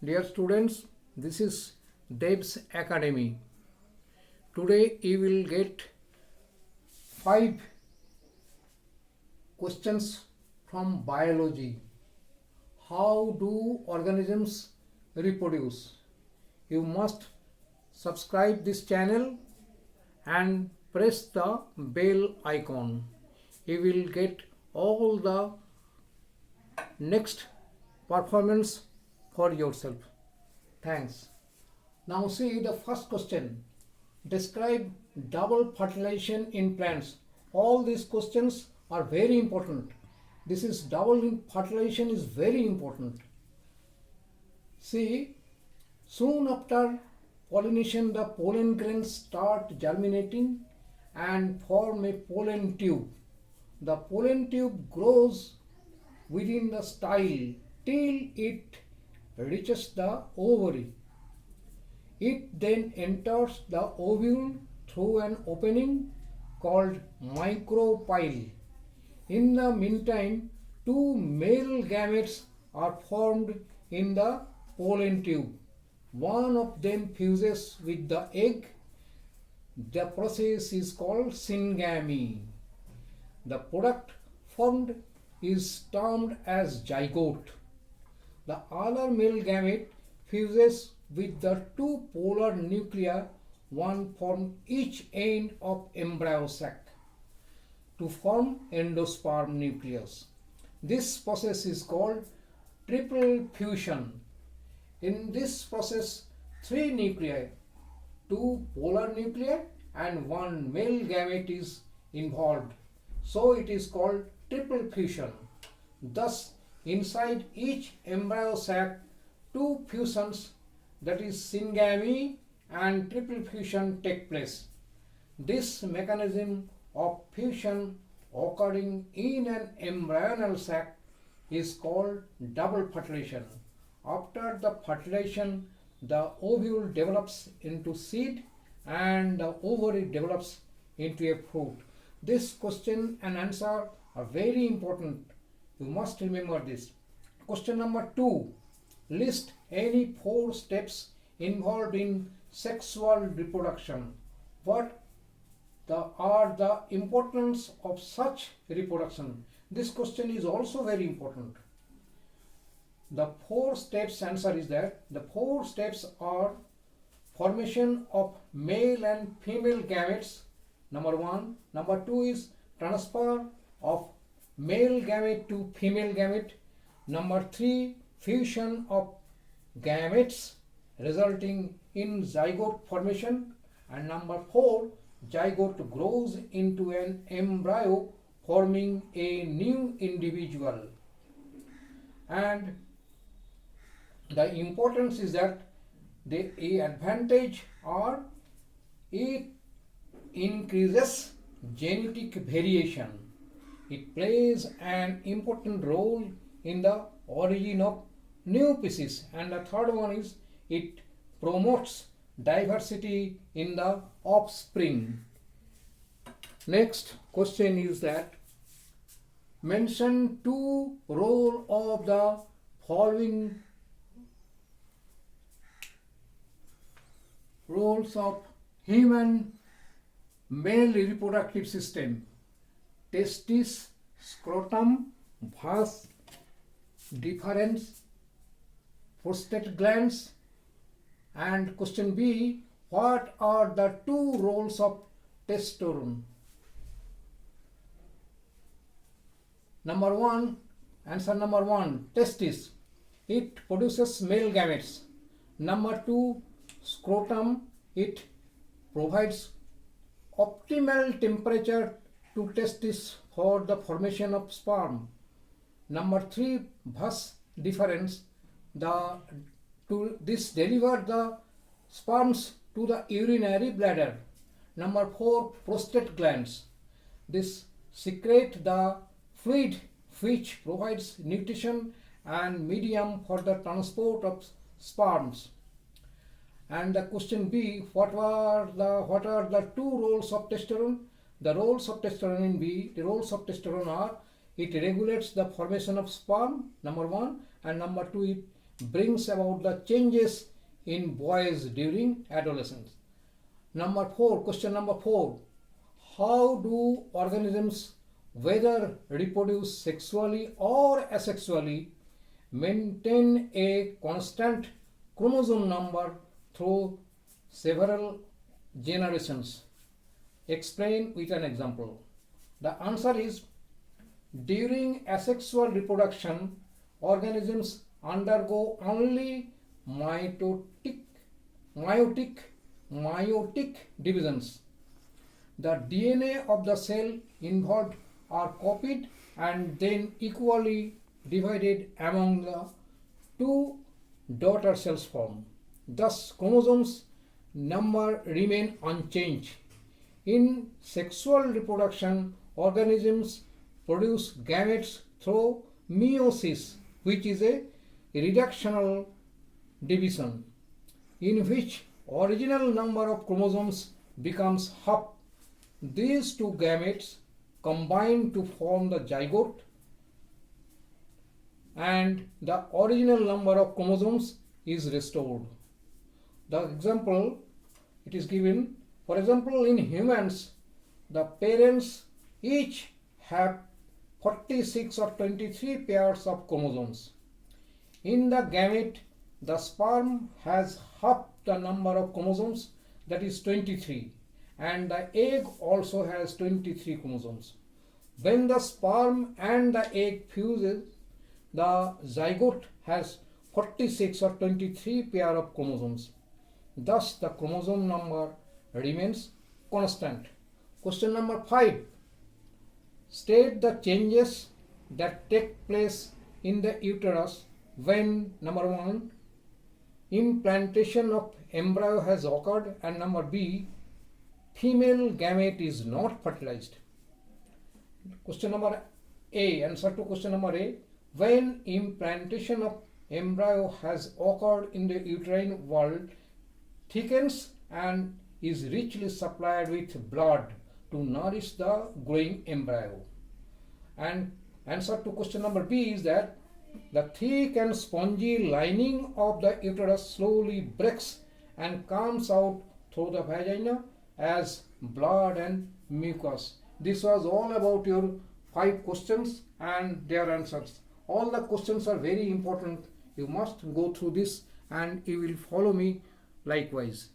Dear students, this is Dev's Academy. Today you will get 5 questions from biology. How do organisms reproduce? You must subscribe this channel and press the bell icon. You will get all the next performance for yourself. Thanks. Now see the first question. Describe double fertilization in plants. All these questions are very important. This is double fertilization is very important. See, soon after pollination the pollen grains start germinating and form a pollen tube. The pollen tube grows within the style till it reaches the ovary. It then enters the ovule through an opening called micropyle. In the meantime, two male gametes are formed in the pollen tube. One of them fuses with the egg. The process is called syngamy. The product formed is termed as zygote. The other male gamete fuses with the two polar nuclei, one from each end of embryo sac, to form endosperm nucleus. This process is called triple fusion. In this process, 3 nuclei, 2 polar nuclei and 1 male gamete is involved. So it is called triple fusion. Thus, inside each embryo sac, 2 fusions, that is syngamy and triple fusion, take place. This mechanism of fusion occurring in an embryonal sac is called double fertilization. After the fertilization, the ovule develops into seed and the ovary develops into a fruit. This question and answer are very important. You must remember this. Question number 2. List any 4 steps involved in sexual reproduction. What are the importance of such reproduction? This question is also very important. The 4 steps answer is that the 4 steps are formation of male and female gametes, number 1. Number 2 is transfer of male gamete to female gamete. Number 3, fusion of gametes resulting in zygote formation. And number 4, zygote grows into an embryo forming a new individual. And the importance is that the advantage are it increases genetic variation. It plays an important role in the origin of new species. And the third one is it promotes diversity in the offspring. Next question is that mention 2 roles of the following roles of human male reproductive system: testis, scrotum, vas deferens, prostate glands. And question B, what are the 2 roles of testosterone? Number 1, answer number 1, testis. It produces male gametes. Number 2, scrotum. It provides optimal temperature to testis for the formation of sperm. Number 3, vas deferens. This delivers the sperms to the urinary bladder. Number 4, prostate glands. This secrete the fluid which provides nutrition and medium for the transport of sperms. And the question B, what are the 2 roles of testosterone? The roles of testosterone in B, the roles of testosterone are, it regulates the formation of sperm, number 1, and number 2, it brings about the changes in boys during adolescence. Number 4, question number 4. How do organisms, whether reproduce sexually or asexually, maintain a constant chromosome number through several generations? Explain with an example. The answer is, during asexual reproduction, organisms undergo only meiotic divisions. The DNA of the cell involved are copied and then equally divided among the two daughter cells formed. Thus, chromosomes number remain unchanged. In sexual reproduction, organisms produce gametes through meiosis, which is a reductional division, in which original number of chromosomes becomes half. These two gametes combine to form the zygote, and the original number of chromosomes is restored. The example it is given, for example, in humans, the parents each have 46 or 23 pairs of chromosomes. In the gamete, the sperm has half the number of chromosomes, that is 23, and the egg also has 23 chromosomes. When the sperm and the egg fuses, the zygote has 46 or 23 pair of chromosomes. Thus, the chromosome number remains constant. Question number 5. State the changes that take place in the uterus when, number 1, implantation of embryo has occurred, and number B, female gamete is not fertilized. Question number A, answer to question number A. When implantation of embryo has occurred in the uterine wall, thickens and is richly supplied with blood to nourish the growing embryo. And answer to question number B is that the thick and spongy lining of the uterus slowly breaks and comes out through the vagina as blood and mucus. This was all about your 5 questions and their answers. All the questions are very important. You must go through this and you will follow me likewise.